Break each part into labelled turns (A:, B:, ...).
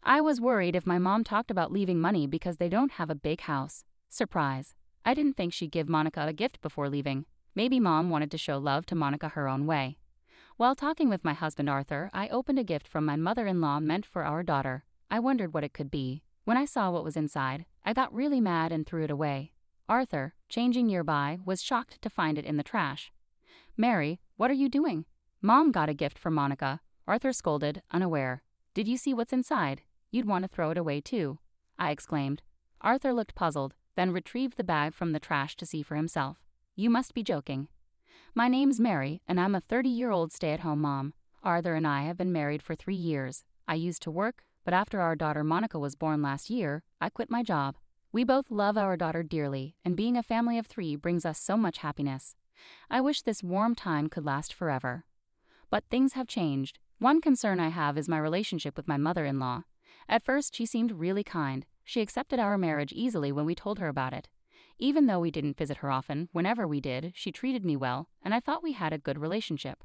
A: I was worried if my mom talked about leaving money because they don't have a big house. Surprise. I didn't think she'd give Monica a gift before leaving. Maybe mom wanted to show love to Monica her own way. While talking with my husband Arthur, I opened a gift from my mother-in-law meant for our daughter. I wondered what it could be. When I saw what was inside, I got really mad and threw it away. Arthur, changing nearby, was shocked to find it in the trash. "Mary, what are you doing?" "Mom got a gift for Monica," Arthur scolded, unaware. "Did you see what's inside? You'd want to throw it away too," I exclaimed. Arthur looked puzzled, then retrieved the bag from the trash to see for himself. "You must be joking." "My name's Mary, and I'm a 30-year-old stay-at-home mom. Arthur and I have been married for 3 years. I used to work, but after our daughter Monica was born last year, I quit my job. We both love our daughter dearly, and being a family of 3 brings us so much happiness. I wish this warm time could last forever. But things have changed. One concern I have is my relationship with my mother-in-law. At first, she seemed really kind. She accepted our marriage easily when we told her about it. Even though we didn't visit her often, whenever we did, she treated me well, and I thought we had a good relationship.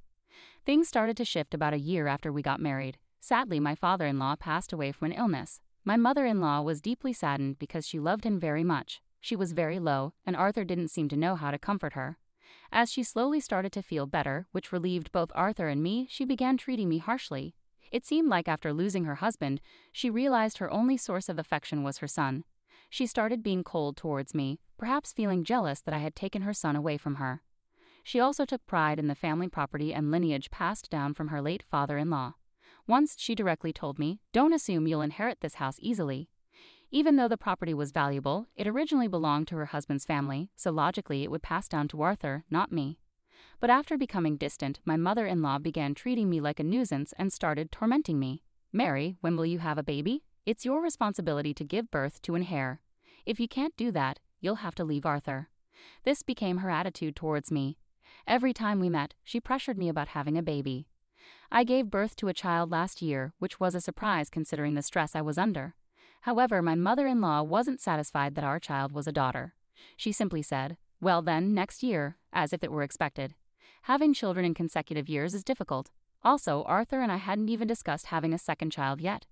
A: Things started to shift about a year after we got married. Sadly, my father-in-law passed away from an illness. My mother-in-law was deeply saddened because she loved him very much. She was very low, and Arthur didn't seem to know how to comfort her. As she slowly started to feel better, which relieved both Arthur and me, she began treating me harshly. It seemed like after losing her husband, she realized her only source of affection was her son. She started being cold towards me, perhaps feeling jealous that I had taken her son away from her. She also took pride in the family property and lineage passed down from her late father-in-law. Once she directly told me, "Don't assume you'll inherit this house easily." Even though the property was valuable, it originally belonged to her husband's family, so logically it would pass down to Arthur, not me. But after becoming distant, my mother-in-law began treating me like a nuisance and started tormenting me. "Mary, when will you have a baby? It's your responsibility to give birth to an heir. If you can't do that, you'll have to leave Arthur." This became her attitude towards me. Every time we met, she pressured me about having a baby. I gave birth to a child last year, which was a surprise considering the stress I was under. However, my mother-in-law wasn't satisfied that our child was a daughter. She simply said, "Well then, next year," as if it were expected. Having children in consecutive years is difficult. Also, Arthur and I hadn't even discussed having a second child yet.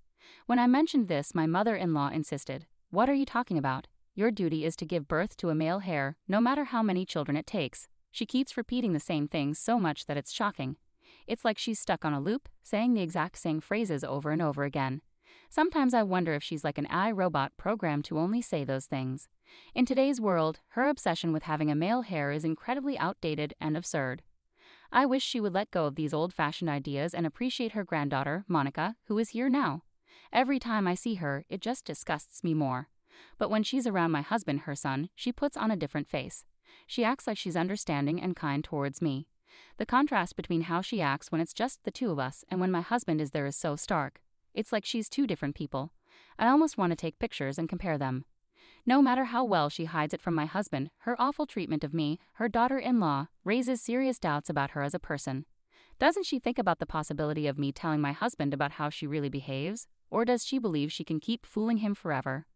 A: When I mentioned this, my mother-in-law insisted, "What are you talking about? Your duty is to give birth to a male heir, no matter how many children it takes." She keeps repeating the same things so much that it's shocking. It's like she's stuck on a loop, saying the exact same phrases over and over again. Sometimes I wonder if she's like an AI robot programmed to only say those things. In today's world, her obsession with having a male heir is incredibly outdated and absurd. I wish she would let go of these old-fashioned ideas and appreciate her granddaughter, Monica, who is here now. Every time I see her, it just disgusts me more. But when she's around my husband, her son, she puts on a different face. She acts like she's understanding and kind towards me. The contrast between how she acts when it's just the 2 of us and when my husband is there is so stark. It's like she's 2 different people. I almost want to take pictures and compare them. No matter how well she hides it from my husband, her awful treatment of me, her daughter-in-law, raises serious doubts about her as a person. Doesn't she think about the possibility of me telling my husband about how she really behaves? Or does she believe she can keep fooling him forever?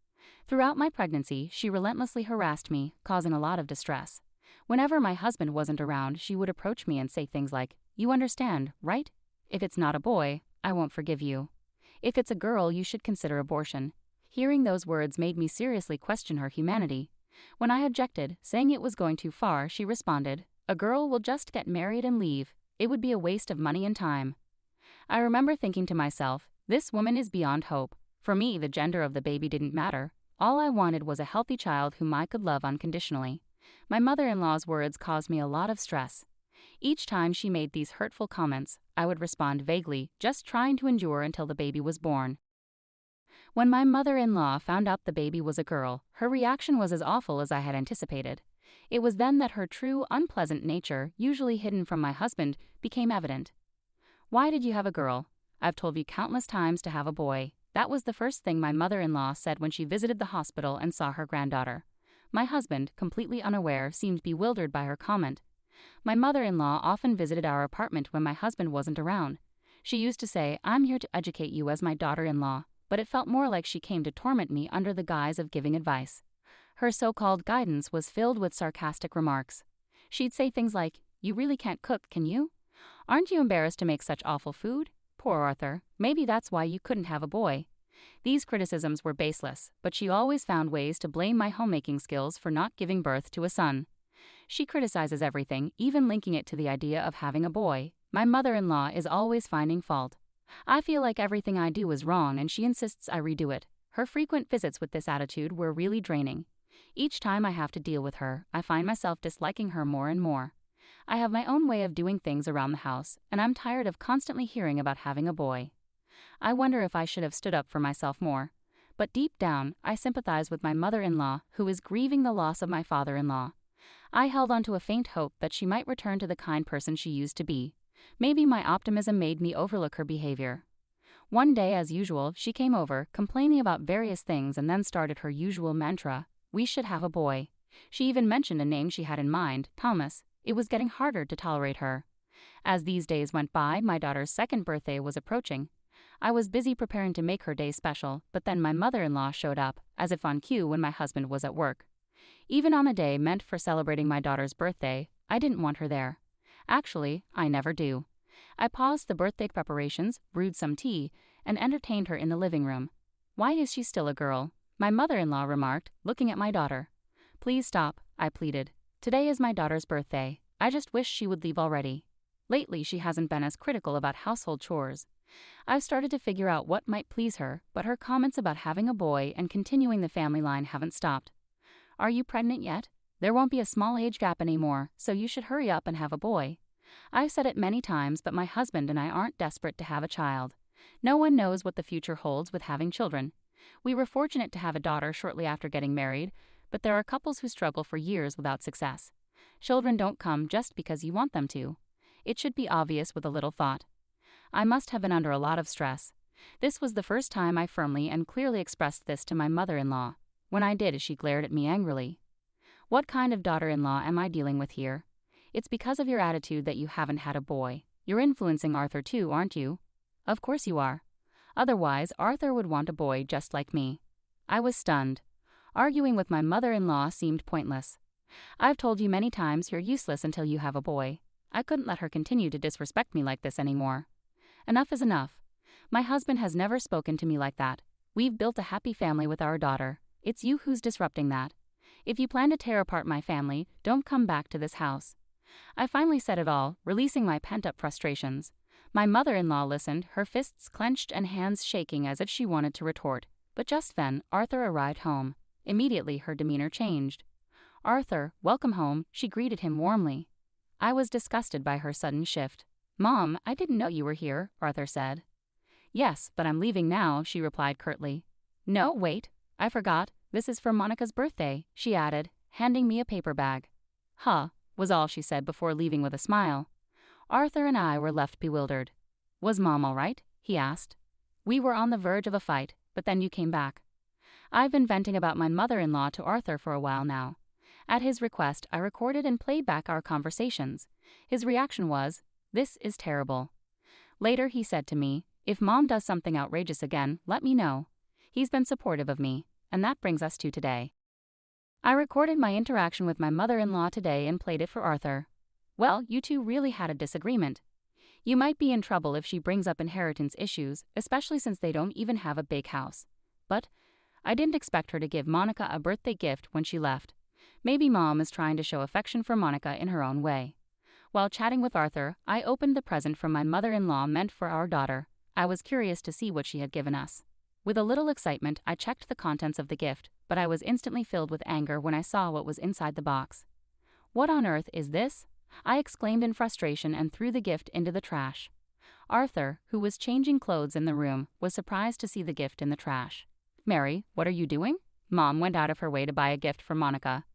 A: Throughout my pregnancy, she relentlessly harassed me, causing a lot of distress. Whenever my husband wasn't around, she would approach me and say things like, "You understand, right? If it's not a boy, I won't forgive you. If it's a girl, you should consider abortion." Hearing those words made me seriously question her humanity. When I objected, saying it was going too far, she responded, "A girl will just get married and leave. It would be a waste of money and time." I remember thinking to myself, this woman is beyond hope. For me, the gender of the baby didn't matter. All I wanted was a healthy child whom I could love unconditionally. My mother-in-law's words caused me a lot of stress. Each time she made these hurtful comments, I would respond vaguely, just trying to endure until the baby was born. When my mother-in-law found out the baby was a girl, her reaction was as awful as I had anticipated. It was then that her true, unpleasant nature, usually hidden from my husband, became evident. "Why did you have a girl? I've told you countless times to have a boy." That was the first thing my mother-in-law said when she visited the hospital and saw her granddaughter. My husband, completely unaware, seemed bewildered by her comment. My mother-in-law often visited our apartment when my husband wasn't around. She used to say, "I'm here to educate you as my daughter-in-law," but it felt more like she came to torment me under the guise of giving advice. Her so-called guidance was filled with sarcastic remarks. She'd say things like, "You really can't cook, can you? Aren't you embarrassed to make such awful food? Poor Arthur, maybe that's why you couldn't have a boy." These criticisms were baseless, but she always found ways to blame my homemaking skills for not giving birth to a son. She criticizes everything, even linking it to the idea of having a boy. My mother-in-law is always finding fault. I feel like everything I do is wrong and she insists I redo it. Her frequent visits with this attitude were really draining. Each time I have to deal with her, I find myself disliking her more and more. I have my own way of doing things around the house, and I'm tired of constantly hearing about having a boy. I wonder if I should have stood up for myself more. But deep down, I sympathize with my mother-in-law, who is grieving the loss of my father-in-law. I held on to a faint hope that she might return to the kind person she used to be. Maybe my optimism made me overlook her behavior. One day, as usual, she came over, complaining about various things, and then started her usual mantra: we should have a boy. She even mentioned a name she had in mind, Thomas. It was getting harder to tolerate her. As these days went by, my daughter's second birthday was approaching. I was busy preparing to make her day special, but then my mother-in-law showed up, as if on cue when my husband was at work. Even on a day meant for celebrating my daughter's birthday, I didn't want her there. Actually, I never do. I paused the birthday preparations, brewed some tea, and entertained her in the living room. Why is she still a girl? My mother-in-law remarked, looking at my daughter. Please stop, I pleaded. Today is my daughter's birthday. I just wish she would leave already. Lately, she hasn't been as critical about household chores. I've started to figure out what might please her, but her comments about having a boy and continuing the family line haven't stopped. Are you pregnant yet? There won't be a small age gap anymore, so you should hurry up and have a boy. I've said it many times, but my husband and I aren't desperate to have a child. No one knows what the future holds with having children. We were fortunate to have a daughter shortly after getting married, but there are couples who struggle for years without success. Children don't come just because you want them to. It should be obvious with a little thought. I must have been under a lot of stress. This was the first time I firmly and clearly expressed this to my mother-in-law. When I did, she glared at me angrily. What kind of daughter-in-law am I dealing with here? It's because of your attitude that you haven't had a boy. You're influencing Arthur too, aren't you? Of course you are. Otherwise, Arthur would want a boy just like me. I was stunned. Arguing with my mother-in-law seemed pointless. I've told you many times you're useless until you have a boy. I couldn't let her continue to disrespect me like this anymore. Enough is enough. My husband has never spoken to me like that. We've built a happy family with our daughter. It's you who's disrupting that. If you plan to tear apart my family, don't come back to this house. I finally said it all, releasing my pent-up frustrations. My mother-in-law listened, her fists clenched and hands shaking as if she wanted to retort. But just then, Arthur arrived home. Immediately, her demeanor changed. Arthur, welcome home, she greeted him warmly. I was disgusted by her sudden shift. Mom, I didn't know you were here, Arthur said. Yes, but I'm leaving now, she replied curtly. No, wait. I forgot. This is for Monica's birthday, she added, handing me a paper bag. Huh, was all she said before leaving with a smile. Arthur and I were left bewildered. Was Mom all right? He asked. We were on the verge of a fight, but then you came back. I've been venting about my mother-in-law to Arthur for a while now. At his request, I recorded and played back our conversations. His reaction was, "This is terrible." Later he said to me, "If Mom does something outrageous again, let me know." He's been supportive of me, and that brings us to today. I recorded my interaction with my mother-in-law today and played it for Arthur. Well, you two really had a disagreement. You might be in trouble if she brings up inheritance issues, especially since they don't even have a big house. But I didn't expect her to give Monica a birthday gift when she left. Maybe Mom is trying to show affection for Monica in her own way. While chatting with Arthur, I opened the present from my mother-in-law meant for our daughter. I was curious to see what she had given us. With a little excitement, I checked the contents of the gift, but I was instantly filled with anger when I saw what was inside the box. What on earth is this? I exclaimed in frustration and threw the gift into the trash. Arthur, who was changing clothes in the room, was surprised to see the gift in the trash. Mary, what are you doing? Mom went out of her way to buy a gift for Monica.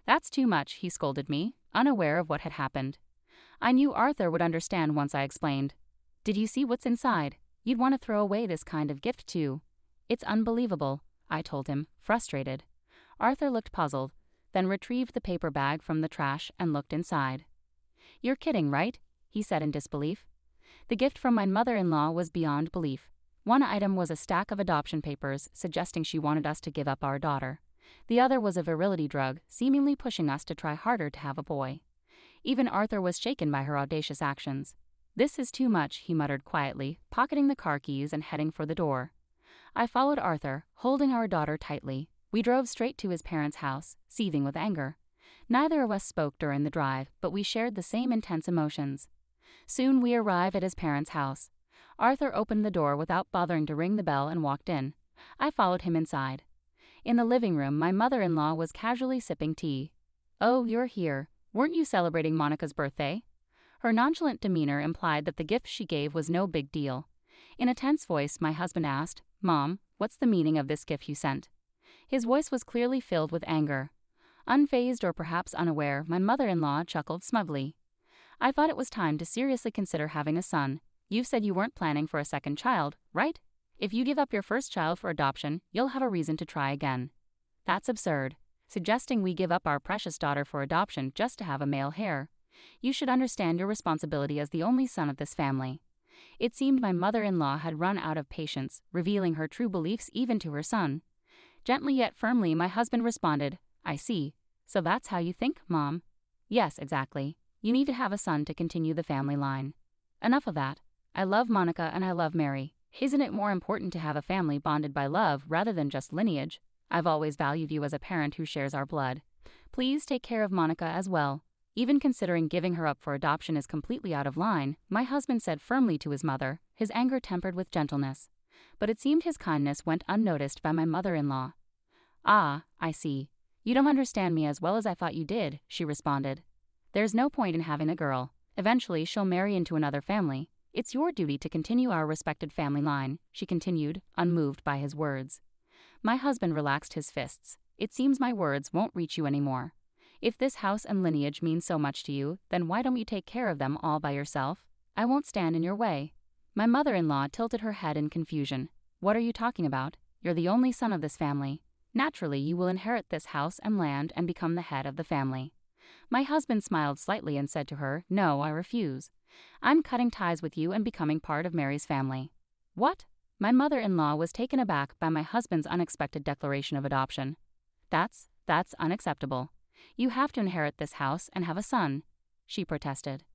A: That's too much, he scolded me, unaware of what had happened. I knew Arthur would understand once I explained. Did you see what's inside? You'd want to throw away this kind of gift too. It's unbelievable, I told him, frustrated. Arthur looked puzzled, then retrieved the paper bag from the trash and looked inside. You're kidding, right? He said in disbelief. The gift from my mother-in-law was beyond belief. One item was a stack of adoption papers suggesting she wanted us to give up our daughter. The other was a virility drug, seemingly pushing us to try harder to have a boy. Even Arthur was shaken by her audacious actions. This is too much, he muttered quietly, pocketing the car keys and heading for the door. I followed Arthur, holding our daughter tightly. We drove straight to his parents' house, seething with anger. Neither of us spoke during the drive, but we shared the same intense emotions. Soon we arrived at his parents' house. Arthur opened the door without bothering to ring the bell and walked in. I followed him inside. In the living room, my mother-in-law was casually sipping tea. "Oh, you're here. Weren't you celebrating Monica's birthday?" Her nonchalant demeanor implied that the gift she gave was no big deal. In a tense voice, my husband asked, "Mom, what's the meaning of this gift you sent?" His voice was clearly filled with anger. Unfazed or perhaps unaware, my mother-in-law chuckled smugly. "I thought it was time to seriously consider having a son. You've said you weren't planning for a second child, right? If you give up your first child for adoption, you'll have a reason to try again." "That's absurd. Suggesting we give up our precious daughter for adoption just to have a male heir. You should understand your responsibility as the only son of this family." It seemed my mother-in-law had run out of patience, revealing her true beliefs even to her son. Gently yet firmly, my husband responded, "I see. So that's how you think, Mom?" "Yes, exactly. You need to have a son to continue the family line." "Enough of that. I love Monica and I love Mary. Isn't it more important to have a family bonded by love rather than just lineage? I've always valued you as a parent who shares our blood. Please take care of Monica as well." Even considering giving her up for adoption is completely out of line, my husband said firmly to his mother, his anger tempered with gentleness. But it seemed his kindness went unnoticed by my mother-in-law. "Ah, I see. You don't understand me as well as I thought you did," she responded. "There's no point in having a girl. Eventually she'll marry into another family. It's your duty to continue our respected family line," she continued, unmoved by his words. My husband relaxed his fists. "It seems my words won't reach you anymore. If this house and lineage mean so much to you, then why don't you take care of them all by yourself? I won't stand in your way." My mother-in-law tilted her head in confusion. "What are you talking about? You're the only son of this family. Naturally, you will inherit this house and land and become the head of the family." My husband smiled slightly and said to her, "No, I refuse. I'm cutting ties with you and becoming part of Mary's family." "What?" My mother-in-law was taken aback by my husband's unexpected declaration of adoption. That's unacceptable. You have to inherit this house and have a son," she protested.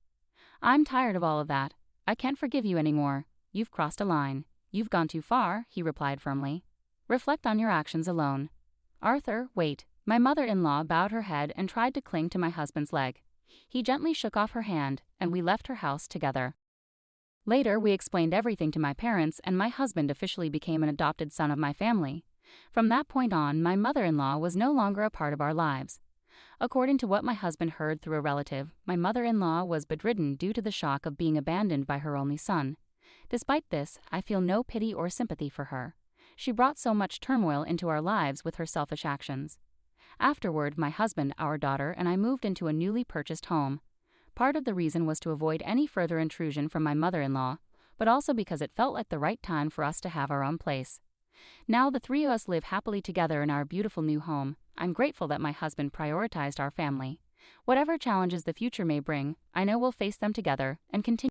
A: "I'm tired of all of that. I can't forgive you anymore. You've crossed a line. You've gone too far," he replied firmly. "Reflect on your actions alone." "Arthur, wait." My mother-in-law bowed her head and tried to cling to my husband's leg. He gently shook off her hand, and we left her house together. Later, we explained everything to my parents, and my husband officially became an adopted son of my family. From that point on, my mother-in-law was no longer a part of our lives. According to what my husband heard through a relative, my mother-in-law was bedridden due to the shock of being abandoned by her only son. Despite this, I feel no pity or sympathy for her. She brought so much turmoil into our lives with her selfish actions. Afterward, my husband, our daughter, and I moved into a newly purchased home. Part of the reason was to avoid any further intrusion from my mother-in-law, but also because it felt like the right time for us to have our own place. Now the three of us live happily together in our beautiful new home. I'm grateful that my husband prioritized our family. Whatever challenges the future may bring, I know we'll face them together and continue